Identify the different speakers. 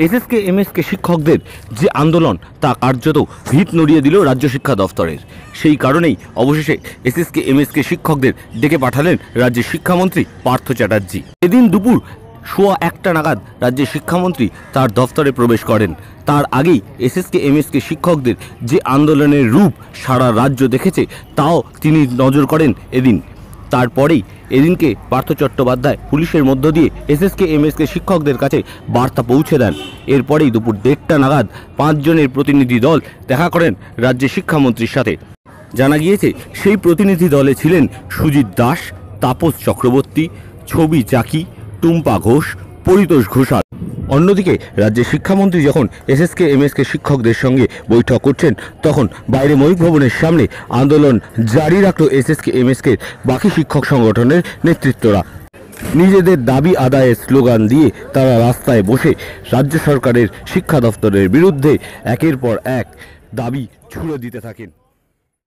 Speaker 1: SSK MSK শিক্ষকদের যে আন্দোলন তা কার্যত ভিত নড়িয়ে দিল রাজ্য শিক্ষা দফতরের। সেই কারণেই অবশেষে এসএসকে এমএসকে শিক্ষকদের ডেকে পাঠালেন রাজ্যের শিক্ষামন্ত্রী পার্থ চ্যাটার্জি। এদিন দুপুর 1:15 নাগাদ রাজ্যের শিক্ষামন্ত্রী তার দফতরে প্রবেশ করেন। তার আগেই এসএসকে এমএসকে শিক্ষকদের যে আন্দোলনের রূপ সারা রাজ্য দেখেছে তাও তিনি নজর করেন এদিন। তারপরেই এদিনকে পার্থ চট্টোপাধ্যায় পুলিশের মধ্য দিয়ে এসএসকে এমএসকে শিক্ষকদের কাছে বার্তা পৌঁছে দেন। এরপরেই দুপুর 1:30 নাগাদ 5 জনের প্রতিনিধি দল দেখা করেন রাজ্যের শিক্ষামন্ত্রীর সাথে। জানা গিয়েছে সেই প্রতিনিধি দলে ছিলেন সুজিত দাস, তাপস চক্রবর্তী, ছবি চাকি, টুম্পা ঘোষ, পরিতোষ ঘোষাল। অন্যদিকে রাজ্যের শিক্ষামন্ত্রী যখন এসএসকে এমএসকে শিক্ষকদের সঙ্গে বৈঠক করছেন তখন বাইরে ময়ূখ ভবনের সামনে আন্দোলন জারি রাখল এসএসকে এমএসকে বাকি শিক্ষক সংগঠনের নেতৃত্বরা। নিজেদের দাবি আদায়ের স্লোগান দিয়ে তারা রাস্তায় বসে রাজ্য সরকারের শিক্ষা দফতরের বিরুদ্ধে একের পর এক দাবি ছুড়ে দিতে থাকেন।